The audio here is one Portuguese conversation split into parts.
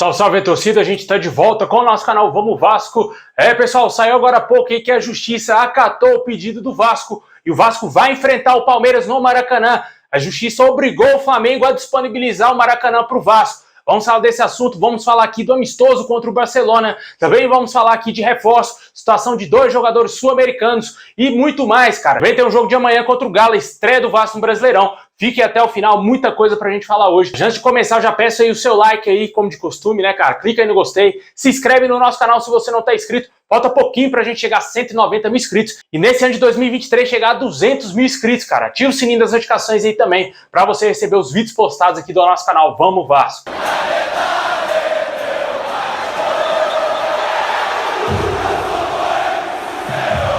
Salve, salve, torcida, a gente está de volta com o nosso canal Vamos Vasco. Pessoal, saiu agora há pouco aí que a Justiça acatou o pedido do Vasco e o Vasco vai enfrentar o Palmeiras no Maracanã. A Justiça obrigou o Flamengo a disponibilizar o Maracanã para o Vasco. Vamos falar desse assunto, vamos falar aqui do amistoso contra o Barcelona, também vamos falar aqui de reforço, situação de 2 jogadores sul-americanos e muito mais, cara. Também tem um jogo de amanhã contra o Galo, estreia do Vasco no Brasileirão. Fique até o final, muita coisa pra gente falar hoje. Antes de começar, eu já peço aí o seu like aí, como de costume, né, cara? Clica aí no gostei, se inscreve no nosso canal se você não tá inscrito. Falta pouquinho pra gente chegar a 190 mil inscritos. E nesse ano de 2023 chegar a 200 mil inscritos, cara. Ativa o sininho das notificações aí também, pra você receber os vídeos postados aqui do nosso canal Vamos Vasco.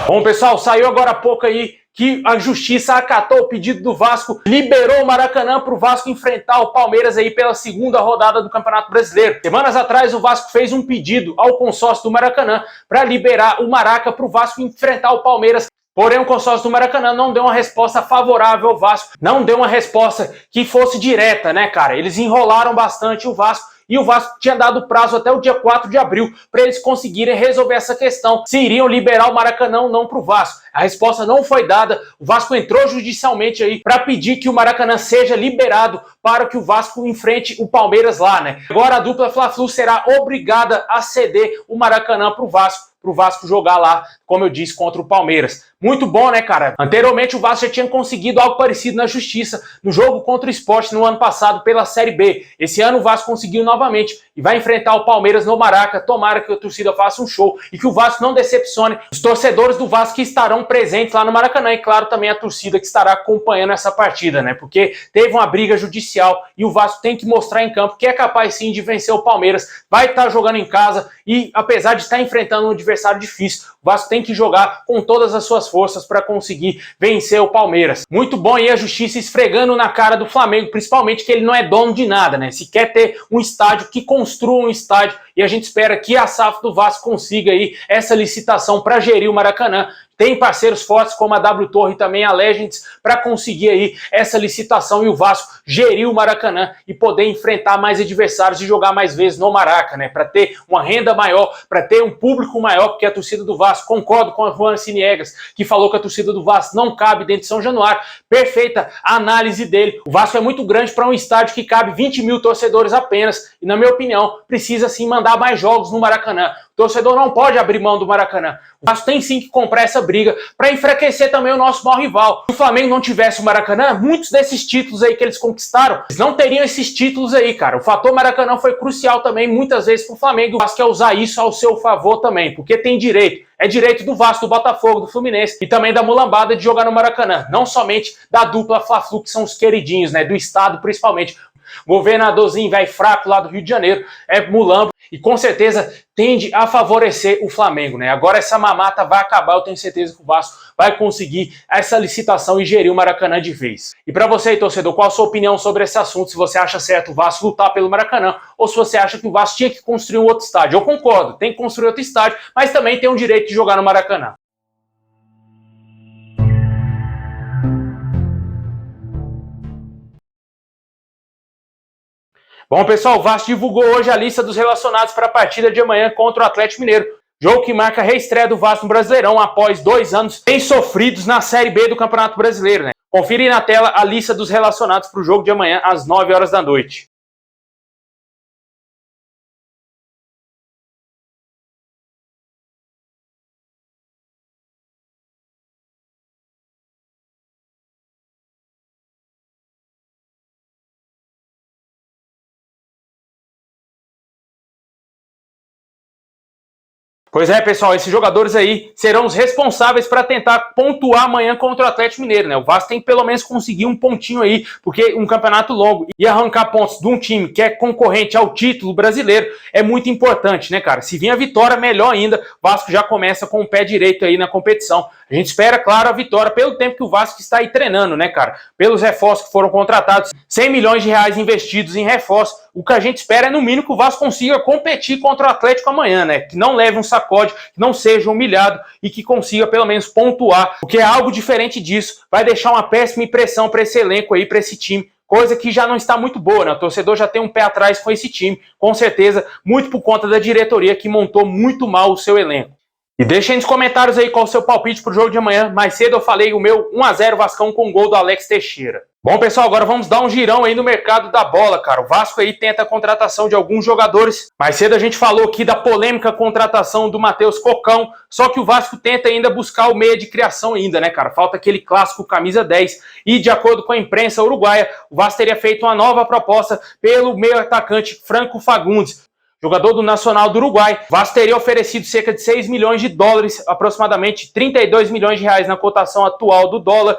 Bom, pessoal, saiu agora há pouco aí que a Justiça acatou o pedido do Vasco, liberou o Maracanã para o Vasco enfrentar o Palmeiras aí pela segunda rodada do Campeonato Brasileiro. Semanas atrás, o Vasco fez um pedido ao consórcio do Maracanã para liberar o Maraca para o Vasco enfrentar o Palmeiras. Porém, o consórcio do Maracanã não deu uma resposta favorável ao Vasco, não deu uma resposta que fosse direta, né, cara? Eles enrolaram bastante o Vasco. E o Vasco tinha dado prazo até o dia 4 de abril para eles conseguirem resolver essa questão, se iriam liberar o Maracanã ou não para o Vasco. A resposta não foi dada, o Vasco entrou judicialmente aí para pedir que o Maracanã seja liberado para que o Vasco enfrente o Palmeiras lá, né? Agora a dupla Fla-Flu será obrigada a ceder o Maracanã para o Vasco jogar lá, como eu disse, contra o Palmeiras. Muito bom, né, cara? Anteriormente o Vasco já tinha conseguido algo parecido na Justiça, no jogo contra o Sport no ano passado pela Série B. Esse ano o Vasco conseguiu novamente e vai enfrentar o Palmeiras no Maraca. Tomara que a torcida faça um show e que o Vasco não decepcione os torcedores do Vasco que estarão presentes lá no Maracanã e, claro, também a torcida que estará acompanhando essa partida, né? Porque teve uma briga judicial e o Vasco tem que mostrar em campo que é capaz sim de vencer o Palmeiras. Vai estar jogando em casa e, apesar de estar enfrentando um adversário difícil, o Vasco tem que jogar com todas as suas forças para conseguir vencer o Palmeiras. Muito bom aí a Justiça esfregando na cara do Flamengo, principalmente que ele não é dono de nada, né? Se quer ter um estádio, que construa um estádio, e a gente espera que a SAF do Vasco consiga aí essa licitação para gerir o Maracanã. Tem parceiros fortes como a W Torre e também a Legends para conseguir aí essa licitação e o Vasco gerir o Maracanã e poder enfrentar mais adversários e jogar mais vezes no Maraca, né? Para ter uma renda maior, para ter um público maior, porque a torcida do Vasco, concordo com a Juan Ciniegas, que falou que a torcida do Vasco não cabe dentro de São Januário. Perfeita a análise dele. O Vasco é muito grande para um estádio que cabe 20 mil torcedores apenas e, na minha opinião, precisa sim mandar mais jogos no Maracanã. O torcedor não pode abrir mão do Maracanã. O Vasco tem sim que comprar essa briga para enfraquecer também o nosso maior rival. Se o Flamengo não tivesse o Maracanã, muitos desses títulos aí que eles conquistaram, eles não teriam esses títulos aí, cara. O fator Maracanã foi crucial também, muitas vezes, para o Flamengo. O Vasco quer usar isso ao seu favor também, porque tem direito. É direito do Vasco, do Botafogo, do Fluminense e também da mulambada de jogar no Maracanã. Não somente da dupla Fla-Flu, que são os queridinhos, né, do estado principalmente. Governadorzinho velho fraco lá do Rio de Janeiro é mulambo e com certeza tende a favorecer o Flamengo, né? Agora essa mamata vai acabar, eu tenho certeza que o Vasco vai conseguir essa licitação e gerir o Maracanã de vez. E para você aí, torcedor, qual a sua opinião sobre esse assunto? Se você acha certo o Vasco lutar pelo Maracanã ou se você acha que o Vasco tinha que construir um outro estádio. Eu concordo, tem que construir outro estádio, mas também tem o direito de jogar no Maracanã. Bom, pessoal, o Vasco divulgou hoje a lista dos relacionados para a partida de amanhã contra o Atlético Mineiro. Jogo que marca a reestreia do Vasco no Brasileirão após 2 anos bem sofridos na Série B do Campeonato Brasileiro, né? Confira aí na tela a lista dos relacionados para o jogo de amanhã às 9 horas da noite. Pois é, pessoal, esses jogadores aí serão os responsáveis para tentar pontuar amanhã contra o Atlético Mineiro, né? O Vasco tem que pelo menos conseguir um pontinho aí, porque um campeonato longo e arrancar pontos de um time que é concorrente ao título brasileiro é muito importante, né, cara? Se vir a vitória, melhor ainda, o Vasco já começa com o pé direito aí na competição. A gente espera, claro, a vitória pelo tempo que o Vasco está aí treinando, né, cara? Pelos reforços que foram contratados, 100 milhões de reais investidos em reforços. O que a gente espera é, no mínimo, que o Vasco consiga competir contra o Atlético amanhã, né? Que não leve um sacode, que não seja humilhado e que consiga, pelo menos, pontuar. Porque é algo diferente disso. Vai deixar uma péssima impressão para esse elenco aí, para esse time, coisa que já não está muito boa, né? O torcedor já tem um pé atrás com esse time, com certeza, muito por conta da diretoria que montou muito mal o seu elenco. E deixa aí nos comentários aí qual o seu palpite pro jogo de amanhã. Mais cedo eu falei o meu 1-0 Vascão com gol do Alex Teixeira. Bom, pessoal, agora vamos dar um girão aí no mercado da bola, cara. O Vasco aí tenta a contratação de alguns jogadores. Mais cedo a gente falou aqui da polêmica contratação do Matheus Cocão, só que o Vasco tenta ainda buscar o meia de criação ainda, né, cara? Falta aquele clássico camisa 10. E de acordo com a imprensa uruguaia, o Vasco teria feito uma nova proposta pelo meio atacante Franco Fagundes, jogador do Nacional do Uruguai. O Vasco teria oferecido cerca de 6 milhões de dólares, aproximadamente 32 milhões de reais na cotação atual do dólar,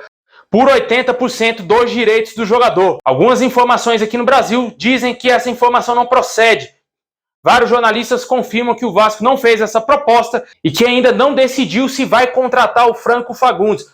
por 80% dos direitos do jogador. Algumas informações aqui no Brasil dizem que essa informação não procede. Vários jornalistas confirmam que o Vasco não fez essa proposta e que ainda não decidiu se vai contratar o Franco Fagundes.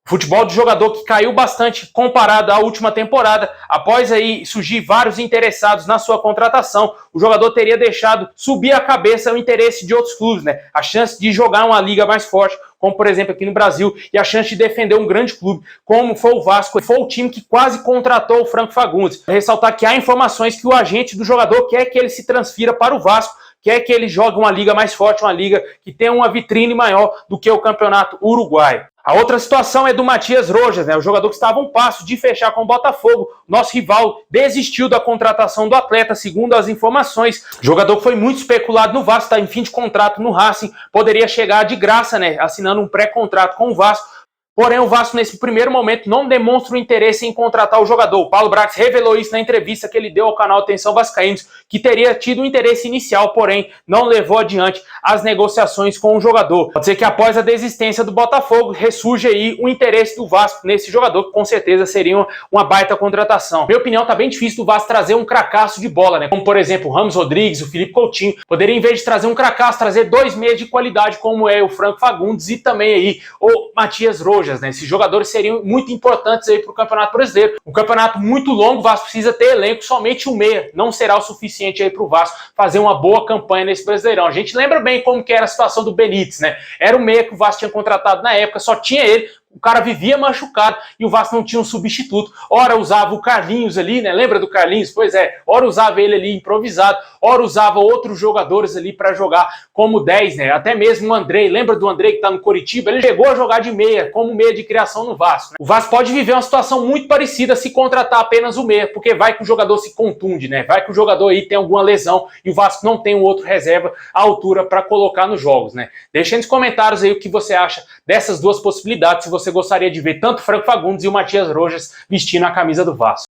Futebol de jogador que caiu bastante comparado à última temporada. Após aí surgir vários interessados na sua contratação, o jogador teria deixado subir a cabeça o interesse de outros clubes, né? A chance de jogar uma liga mais forte, como por exemplo aqui no Brasil, e a chance de defender um grande clube, como foi o Vasco, foi o time que quase contratou o Franco Fagundes. Ressaltar que há informações que o agente do jogador quer que ele se transfira para o Vasco, quer que ele jogue uma liga mais forte, uma liga que tenha uma vitrine maior do que o campeonato uruguaio. A outra situação é do Matias Rojas, né? O jogador que estava a um passo de fechar com o Botafogo. Nosso rival desistiu da contratação do atleta, segundo as informações. O jogador que foi muito especulado no Vasco, está em fim de contrato no Racing, poderia chegar de graça, né? Assinando um pré-contrato com o Vasco. Porém, o Vasco, nesse primeiro momento, não demonstra o interesse em contratar o jogador. O Paulo Brax revelou isso na entrevista que ele deu ao canal Atenção Vascaínos, que teria tido um interesse inicial, porém, não levou adiante as negociações com o jogador. Pode ser que após a desistência do Botafogo, ressurja aí o interesse do Vasco nesse jogador, que com certeza seria uma baita contratação. Na minha opinião, tá bem difícil do Vasco trazer um cracaço de bola, né? Como, por exemplo, o Ramos Rodrigues, o Felipe Coutinho. Poderia, em vez de trazer um cracaço, trazer 2 meias de qualidade, como é o Franco Fagundes e também aí o Matias Rojas. Né? Esses jogadores seriam muito importantes aí para o Campeonato Brasileiro. Um campeonato muito longo, o Vasco precisa ter elenco, somente um meia não será o suficiente aí para o Vasco fazer uma boa campanha nesse Brasileirão. A gente lembra bem como que era a situação do Benítez, né? Era o meia que o Vasco tinha contratado na época, só tinha ele. O cara vivia machucado e o Vasco não tinha um substituto. Ora usava o Carlinhos ali, né? Lembra do Carlinhos? Pois é. Ora usava ele ali improvisado, ora usava outros jogadores ali para jogar como 10, né? Até mesmo o Andrei. Lembra do Andrei que tá no Coritiba? Ele chegou a jogar de meia, como meia de criação no Vasco. Né? O Vasco pode viver uma situação muito parecida se contratar apenas o meia, porque vai que o jogador se contunde, né? Vai que o jogador aí tem alguma lesão e o Vasco não tem um outro reserva à altura para colocar nos jogos, né? Deixa aí nos comentários aí o que você acha dessas duas possibilidades, se você gostaria de ver tanto o Franco Fagundes e o Matias Rojas vestindo a camisa do Vasco.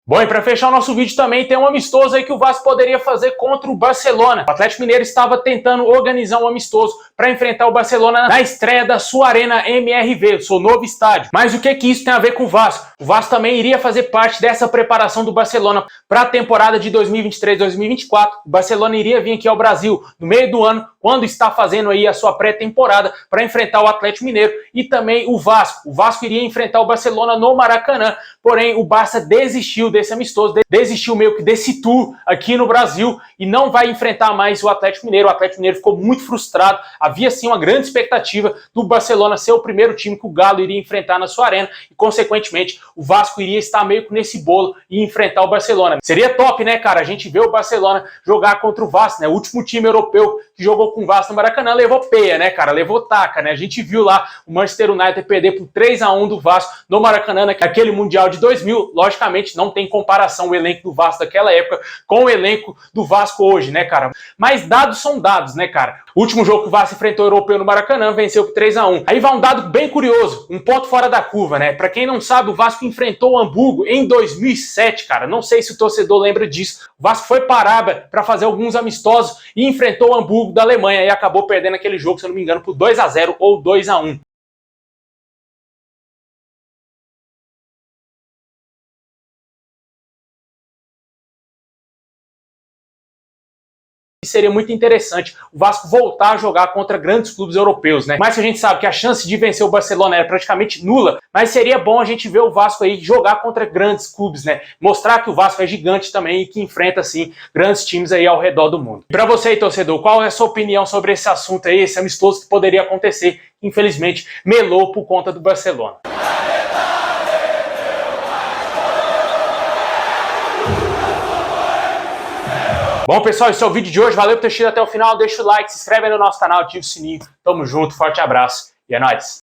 Bom, e para fechar o nosso vídeo também tem um amistoso aí que o Vasco poderia fazer contra o Barcelona. O Atlético Mineiro estava tentando organizar um amistoso para enfrentar o Barcelona na estreia da sua Arena MRV, o seu novo estádio. Mas o que isso tem a ver com o Vasco? O Vasco também iria fazer parte dessa preparação do Barcelona para a temporada de 2023-2024. O Barcelona iria vir aqui ao Brasil no meio do ano, quando está fazendo aí a sua pré-temporada para enfrentar o Atlético Mineiro e também o Vasco. O Vasco iria enfrentar o Barcelona no Maracanã, porém o Barça desistiu desse amistoso, desistiu meio que desse tour aqui no Brasil e não vai enfrentar mais o Atlético Mineiro. O Atlético Mineiro ficou muito frustrado, havia sim uma grande expectativa do Barcelona ser o primeiro time que o Galo iria enfrentar na sua arena e consequentemente o Vasco iria estar meio que nesse bolo e enfrentar o Barcelona. Seria top, né, cara? A gente vê o Barcelona jogar contra o Vasco, né? O último time europeu que jogou com o Vasco no Maracanã levou peia, né, cara? Levou taca, né? A gente viu lá o Manchester United perder por 3-1 do Vasco no Maracanã, naquele Mundial de 2000. Logicamente, não tem comparação o elenco do Vasco daquela época com o elenco do Vasco hoje, né, cara? Mas dados são dados, né, cara? O último jogo que o Vasco enfrentou o europeu no Maracanã, venceu por 3-1. Aí vai um dado bem curioso, um ponto fora da curva, né? Pra quem não sabe, o Vasco enfrentou o Hamburgo em 2007, cara. Não sei se o torcedor lembra disso. O Vasco foi para a Arábia para fazer alguns amistosos e enfrentou o Hamburgo da Alemanha e acabou perdendo aquele jogo, se eu não me engano, por 2-0 ou 2-1. seria muito interessante o Vasco voltar a jogar contra grandes clubes europeus, né? Mas a gente sabe que a chance de vencer o Barcelona era praticamente nula, mas seria bom a gente ver o Vasco aí jogar contra grandes clubes, né? Mostrar que o Vasco é gigante também e que enfrenta, assim, grandes times aí ao redor do mundo. E pra você aí, torcedor, qual é a sua opinião sobre esse assunto aí, esse amistoso que poderia acontecer? Infelizmente, melou por conta do Barcelona. Bom, pessoal, esse é o vídeo de hoje. Valeu por ter assistido até o final. Deixa o like, se inscreve aí no nosso canal, ativa o sininho. Tamo junto, forte abraço e é nóis!